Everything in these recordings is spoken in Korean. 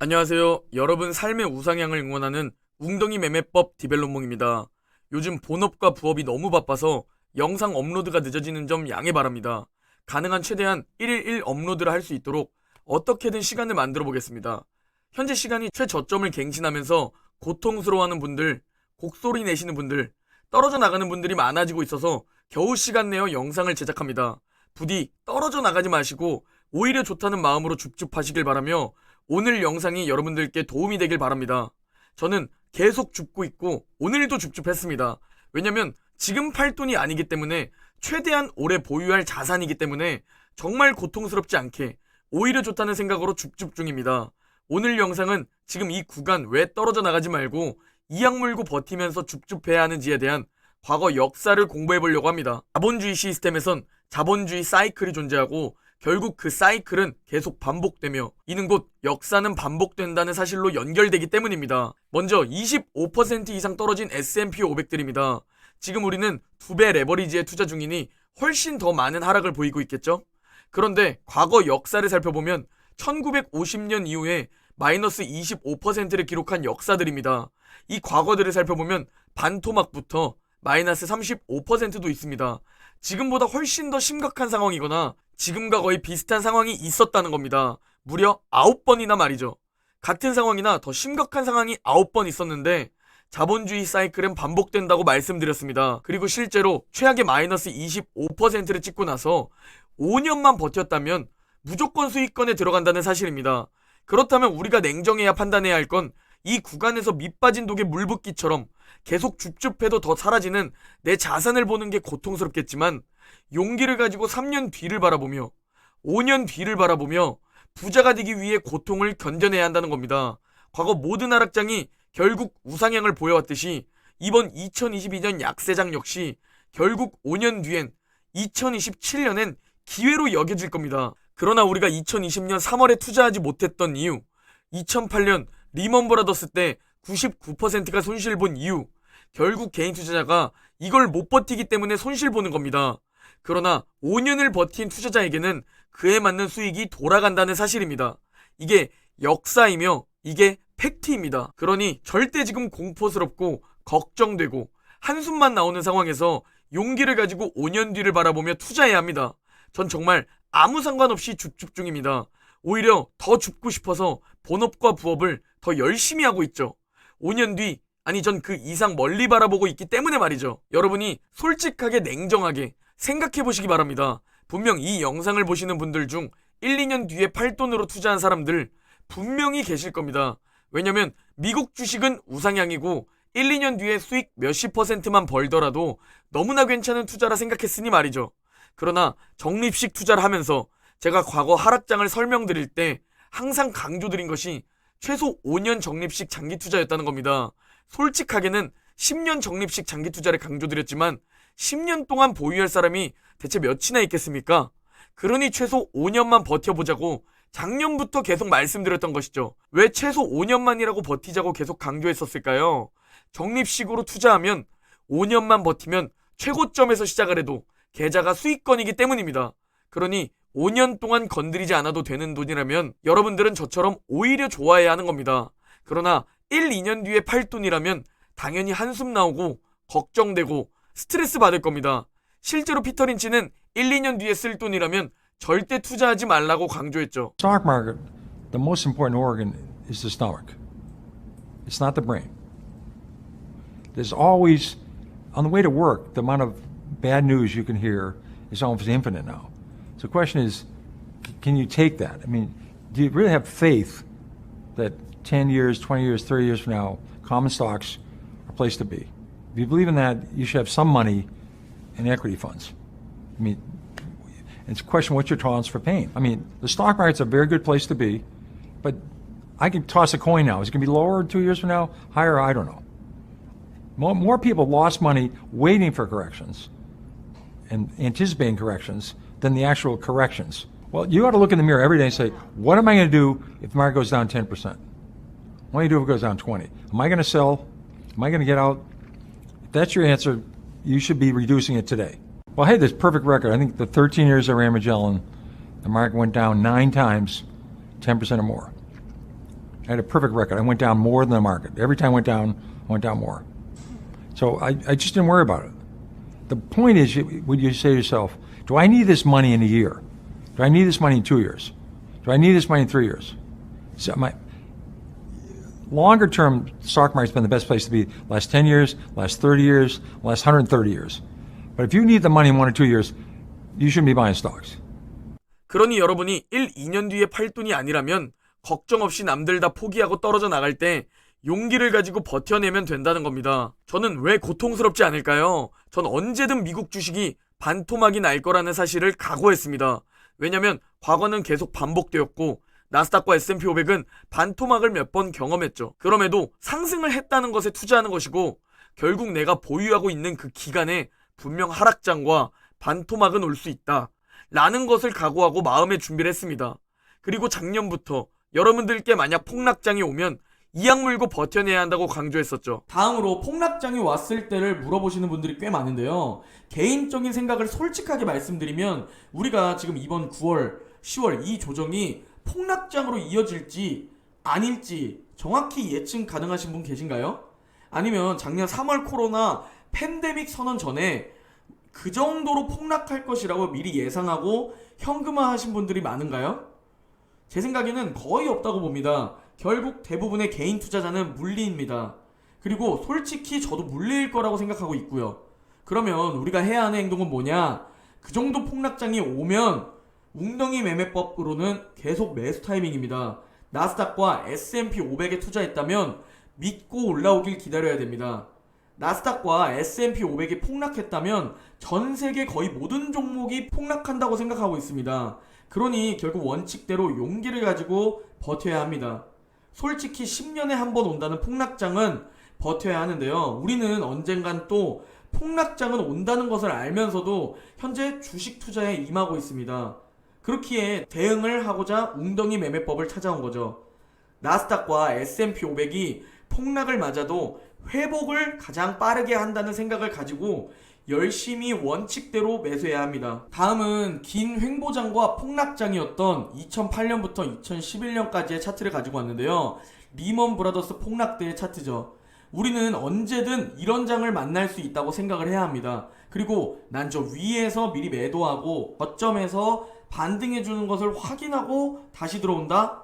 안녕하세요. 여러분 삶의 우상향을 응원하는 웅덩이 매매법 디벨롭몽입니다. 요즘 본업과 부업이 너무 바빠서 영상 업로드가 늦어지는 점 양해 바랍니다. 가능한 최대한 1일 1 업로드를 할 수 있도록 어떻게든 시간을 만들어 보겠습니다. 현재 시간이 최저점을 갱신하면서 고통스러워하는 분들, 곡소리 내시는 분들, 떨어져 나가는 분들이 많아지고 있어서 겨우 시간 내어 영상을 제작합니다. 부디 떨어져 나가지 마시고 오히려 좋다는 마음으로 줍줍하시길 바라며 오늘 영상이 여러분들께 도움이 되길 바랍니다. 저는 계속 줍고 있고 오늘도 줍줍했습니다. 왜냐면 지금 팔 돈이 아니기 때문에 최대한 오래 보유할 자산이기 때문에 정말 고통스럽지 않게 오히려 좋다는 생각으로 줍줍 중입니다. 오늘 영상은 지금 이 구간 왜 떨어져 나가지 말고 이악 물고 버티면서 줍줍해야 하는지에 대한 과거 역사를 공부해 보려고 합니다. 자본주의 시스템에선 자본주의 사이클이 존재하고 결국 그 사이클은 계속 반복되며 이는 곧 역사는 반복된다는 사실로 연결되기 때문입니다. 먼저 25% 이상 떨어진 S&P 500들입니다. 지금 우리는 2배 레버리지에 투자 중이니 훨씬 더 많은 하락을 보이고 있겠죠? 그런데 과거 역사를 살펴보면 1950년 이후에 마이너스 25%를 기록한 역사들입니다. 이 과거들을 살펴보면 반토막부터 마이너스 35%도 있습니다. 지금보다 훨씬 더 심각한 상황이거나 지금과 거의 비슷한 상황이 있었다는 겁니다. 무려 9번이나 말이죠. 같은 상황이나 더 심각한 상황이 9번 있었는데 자본주의 사이클은 반복된다고 말씀드렸습니다. 그리고 실제로 최악의 마이너스 25%를 찍고 나서 5년만 버텼다면 무조건 수익권에 들어간다는 사실입니다. 그렇다면 우리가 냉정해야 판단해야 할 건 이 구간에서 밑빠진 독에 물 붓기처럼 계속 줍줍해도 더 사라지는 내 자산을 보는 게 고통스럽겠지만 용기를 가지고 3년 뒤를 바라보며 5년 뒤를 바라보며 부자가 되기 위해 고통을 견뎌내야 한다는 겁니다. 과거 모든 하락장이 결국 우상향을 보여왔듯이 이번 2022년 약세장 역시 결국 5년 뒤엔 2027년엔 기회로 여겨질 겁니다. 그러나 우리가 2020년 3월에 투자하지 못했던 이유, 2008년 리먼 브라더스 때 99%가 손실 본 이유, 결국 개인 투자자가 이걸 못 버티기 때문에 손실 보는 겁니다. 그러나 5년을 버틴 투자자에게는 그에 맞는 수익이 돌아간다는 사실입니다. 이게 역사이며 이게 팩트입니다. 그러니 절대 지금 공포스럽고 걱정되고 한숨만 나오는 상황에서 용기를 가지고 5년 뒤를 바라보며 투자해야 합니다. 전 정말 아무 상관없이 줍줍 중입니다. 오히려 더 줍고 싶어서 본업과 부업을 더 열심히 하고 있죠. 5년 뒤, 아니 전 그 이상 멀리 바라보고 있기 때문에 말이죠. 여러분이 솔직하게 냉정하게 생각해 보시기 바랍니다. 분명 이 영상을 보시는 분들 중 1, 2년 뒤에 팔돈으로 투자한 사람들 분명히 계실 겁니다. 왜냐면 미국 주식은 우상향이고 1, 2년 뒤에 수익 몇십 %만 벌더라도 너무나 괜찮은 투자라 생각했으니 말이죠. 그러나 적립식 투자를 하면서 제가 과거 하락장을 설명드릴 때 항상 강조드린 것이 최소 5년 적립식 장기 투자였다는 겁니다. 솔직하게는 10년 적립식 장기 투자를 강조드렸지만 10년 동안 보유할 사람이 대체 몇이나 있겠습니까? 그러니 최소 5년만 버텨보자고 작년부터 계속 말씀드렸던 것이죠. 왜 최소 5년만이라고 버티자고 계속 강조했었을까요? 적립식으로 투자하면 5년만 버티면 최고점에서 시작을 해도 계좌가 수익권이기 때문입니다. 그러니 5년 동안 건드리지 않아도 되는 돈이라면 여러분들은 저처럼 오히려 좋아해야 하는 겁니다. 그러나 1, 2년 뒤에 팔 돈이라면 당연히 한숨 나오고 걱정되고 스트레스 받을 겁니다. 실제로 피터 린치는 1, 2년 뒤에 쓸 돈이라면 절대 투자하지 말라고 강조했죠. Stock market, the most important organ is the stomach. It's not the brain. There's always, on the way to work, the amount of bad news you can hear is almost infinite now. So the question is, can you take that? I mean, do you really have faith that 10 years, 20 years, 30 years from now, common stocks are a place to be? If you believe in that, you should have some money in equity funds. I mean, it's a question, what's your tolerance for pain? I mean, the stock market's a very good place to be, but I can toss a coin now. Is it going to be lower 2 years from now? Higher? I don't know. More people lost money waiting for corrections and anticipating corrections than the actual corrections. Well, you ought to look in the mirror every day and say, what am I going to do if the market goes down 10%? What do you do if it goes down 20? Am I going to sell? Am I going to get out? If that's your answer, you should be reducing it today. Well, hey, this perfect record. I think the 13 years I ran Magellan, the market went down 9 times, 10% or more. I had a perfect record. I went down more than the market. Every time I went down more. So I just didn't worry about it. The point is, when you say to yourself, do I need this money in a year? Do I need this money in 2 years? Do I need this money in 3 years? So my longer term, stock market's been the best place to be last 10 years, last 30 years, last 130 years. But if you need the money in 1 or 2 years, you shouldn't be buying stocks. 그러니 여러분이 1, 2년 뒤에 팔 돈이 아니라면 걱정 없이 남들 다 포기하고 떨어져 나갈 때 용기를 가지고 버텨내면 된다는 겁니다. 저는 왜 고통스럽지 않을까요? 전 언제든 미국 주식이 반토막이 날 거라는 사실을 각오했습니다. 왜냐면 과거는 계속 반복되었고 나스닥과 S&P 500은 반토막을 몇 번 경험했죠. 그럼에도 상승을 했다는 것에 투자하는 것이고 결국 내가 보유하고 있는 그 기간에 분명 하락장과 반토막은 올 수 있다 라는 것을 각오하고 마음의 준비를 했습니다. 그리고 작년부터 여러분들께 만약 폭락장이 오면 이악 물고 버텨내야 한다고 강조했었죠. 다음으로 폭락장이 왔을 때를 물어보시는 분들이 꽤 많은데요. 개인적인 생각을 솔직하게 말씀드리면 우리가 지금 이번 9월, 10월 이 조정이 폭락장으로 이어질지 아닐지 정확히 예측 가능하신 분 계신가요? 아니면 작년 3월 코로나 팬데믹 선언 전에 그 정도로 폭락할 것이라고 미리 예상하고 현금화하신 분들이 많은가요? 제 생각에는 거의 없다고 봅니다. 결국 대부분의 개인 투자자는 물리입니다. 그리고 솔직히 저도 물리일 거라고 생각하고 있고요. 그러면 우리가 해야 하는 행동은 뭐냐? 그 정도 폭락장이 오면 웅덩이 매매법으로는 계속 매수 타이밍입니다. 나스닥과 S&P 500에 투자했다면 믿고 올라오길 기다려야 됩니다. 나스닥과 S&P 500이 폭락했다면 전 세계 거의 모든 종목이 폭락한다고 생각하고 있습니다. 그러니 결국 원칙대로 용기를 가지고 버텨야 합니다. 솔직히 10년에 한 번 온다는 폭락장은 버텨야 하는데요. 우리는 언젠간 또 폭락장은 온다는 것을 알면서도 현재 주식 투자에 임하고 있습니다. 그렇기에 대응을 하고자 웅덩이 매매법을 찾아온 거죠. 나스닥과 S&P 500이 폭락을 맞아도 회복을 가장 빠르게 한다는 생각을 가지고 열심히 원칙대로 매수해야 합니다. 다음은 긴 횡보장과 폭락장이었던 2008년부터 2011년까지의 차트를 가지고 왔는데요. 리먼 브라더스 폭락 때의 차트죠. 우리는 언제든 이런 장을 만날 수 있다고 생각을 해야 합니다. 그리고 난 저 위에서 미리 매도하고 저점에서 반등해주는 것을 확인하고 다시 들어온다?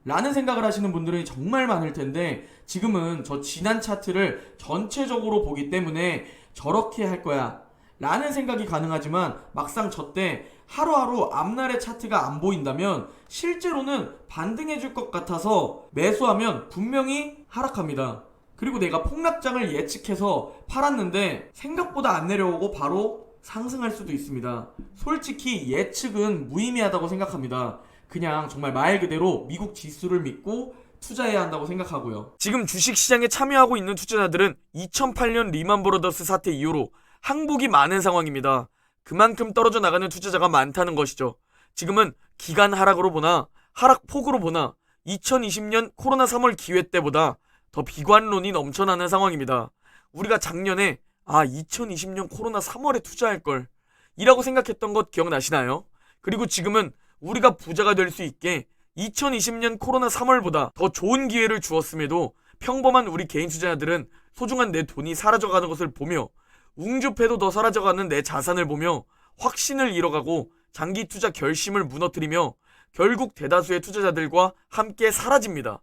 라는 생각을 하시는 분들이 정말 많을 텐데 지금은 저 지난 차트를 전체적으로 보기 때문에 저렇게 할 거야 라는 생각이 가능하지만 막상 저때 하루하루 앞날의 차트가 안 보인다면 실제로는 반등해 줄 것 같아서 매수하면 분명히 하락합니다. 그리고 내가 폭락장을 예측해서 팔았는데 생각보다 안 내려오고 바로 상승할 수도 있습니다. 솔직히 예측은 무의미하다고 생각합니다. 그냥 정말 말 그대로 미국 지수를 믿고 투자해야 한다고 생각하고요. 지금 주식시장에 참여하고 있는 투자자들은 2008년 리만 브라더스 사태 이후로 항복이 많은 상황입니다. 그만큼 떨어져 나가는 투자자가 많다는 것이죠. 지금은 기간 하락으로 보나 하락폭으로 보나 2020년 코로나 3월 기회 때보다 더 비관론이 넘쳐나는 상황입니다. 우리가 작년에 2020년 코로나 3월에 투자할 걸 이라고 생각했던 것 기억나시나요? 그리고 지금은 우리가 부자가 될 수 있게 2020년 코로나 3월보다 더 좋은 기회를 주었음에도 평범한 우리 개인 투자자들은 소중한 내 돈이 사라져가는 것을 보며 웅주패도 더 사라져가는 내 자산을 보며 확신을 잃어가고 장기 투자 결심을 무너뜨리며 결국 대다수의 투자자들과 함께 사라집니다.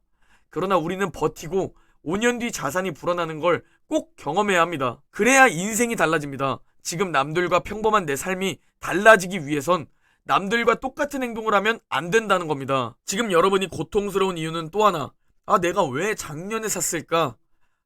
그러나 우리는 버티고 5년 뒤 자산이 불어나는 걸 꼭 경험해야 합니다. 그래야 인생이 달라집니다. 지금 남들과 평범한 내 삶이 달라지기 위해선 남들과 똑같은 행동을 하면 안 된다는 겁니다. 지금 여러분이 고통스러운 이유는 또 하나. 내가 왜 작년에 샀을까?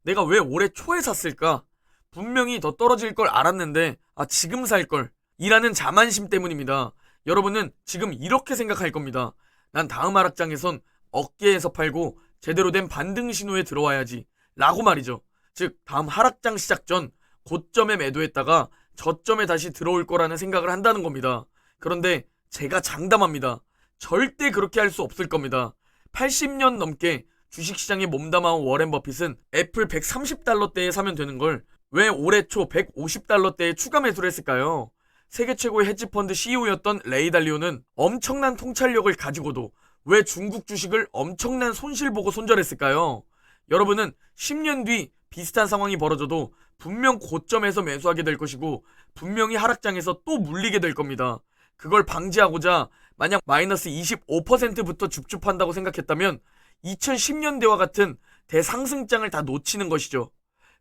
내가 왜 올해 초에 샀을까? 분명히 더 떨어질 걸 알았는데 지금 살 걸. 이라는 자만심 때문입니다. 여러분은 지금 이렇게 생각할 겁니다. 난 다음 하락장에선 어깨에서 팔고 제대로 된 반등 신호에 들어와야지 라고 말이죠. 즉 다음 하락장 시작 전 고점에 매도했다가 저점에 다시 들어올 거라는 생각을 한다는 겁니다. 그런데 제가 장담합니다. 절대 그렇게 할 수 없을 겁니다. 80년 넘게 주식시장에 몸담아온 워렌 버핏은 애플 130달러대에 사면 되는 걸 왜 올해 초 150달러대에 추가 매수를 했을까요? 세계 최고의 헤지펀드 CEO였던 레이 달리오는 엄청난 통찰력을 가지고도 왜 중국 주식을 엄청난 손실 보고 손절했을까요? 여러분은 10년 뒤 비슷한 상황이 벌어져도 분명 고점에서 매수하게 될 것이고 분명히 하락장에서 또 물리게 될 겁니다. 그걸 방지하고자 만약 마이너스 25%부터 줍줍한다고 생각했다면 2010년대와 같은 대상승장을 다 놓치는 것이죠.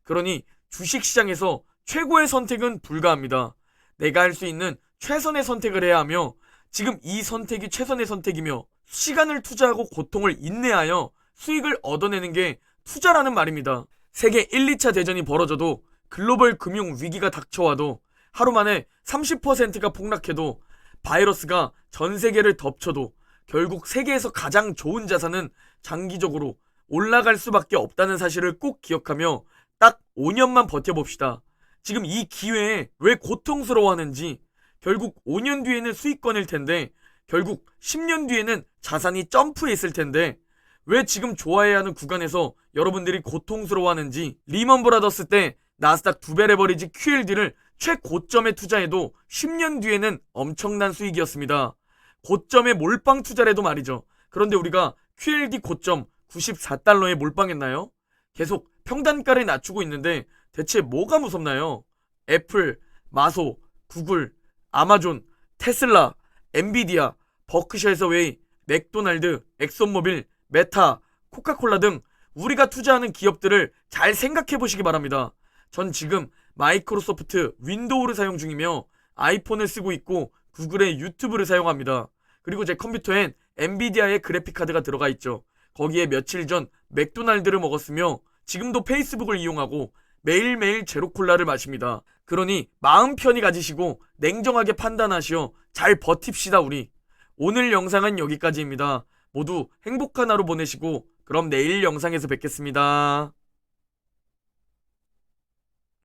그러니 주식시장에서 최고의 선택은 불가합니다. 내가 할 수 있는 최선의 선택을 해야 하며 지금 이 선택이 최선의 선택이며 시간을 투자하고 고통을 인내하여 수익을 얻어내는 게 투자라는 말입니다. 세계 1, 2차 대전이 벌어져도 글로벌 금융 위기가 닥쳐와도 하루 만에 30%가 폭락해도 바이러스가 전 세계를 덮쳐도 결국 세계에서 가장 좋은 자산은 장기적으로 올라갈 수밖에 없다는 사실을 꼭 기억하며 딱 5년만 버텨봅시다. 지금 이 기회에 왜 고통스러워하는지 결국 5년 뒤에는 수익권일 텐데 결국 10년 뒤에는 자산이 점프했을 텐데 왜 지금 좋아해야 하는 구간에서 여러분들이 고통스러워하는지 리먼 브라더스 때 나스닥 2배 레버리지 QLD를 최고점에 투자해도 10년 뒤에는 엄청난 수익이었습니다. 고점에 몰빵 투자를 해도 말이죠. 그런데 우리가 QLD 고점 94달러에 몰빵했나요? 계속 평단가를 낮추고 있는데 대체 뭐가 무섭나요? 애플, 마소, 구글, 아마존, 테슬라, 엔비디아, 버크셔 해서웨이, 맥도날드, 엑손모빌, 메타, 코카콜라 등 우리가 투자하는 기업들을 잘 생각해 보시기 바랍니다. 전 지금 마이크로소프트 윈도우를 사용 중이며 아이폰을 쓰고 있고 구글의 유튜브를 사용합니다. 그리고 제 컴퓨터엔 엔비디아의 그래픽카드가 들어가 있죠. 거기에 며칠 전 맥도날드를 먹었으며 지금도 페이스북을 이용하고 매일매일 제로콜라를 마십니다. 그러니 마음 편히 가지시고 냉정하게 판단하시어 잘 버팁시다 우리. 오늘 영상은 여기까지입니다. 모두 행복한 하루 보내시고 그럼 내일 영상에서 뵙겠습니다.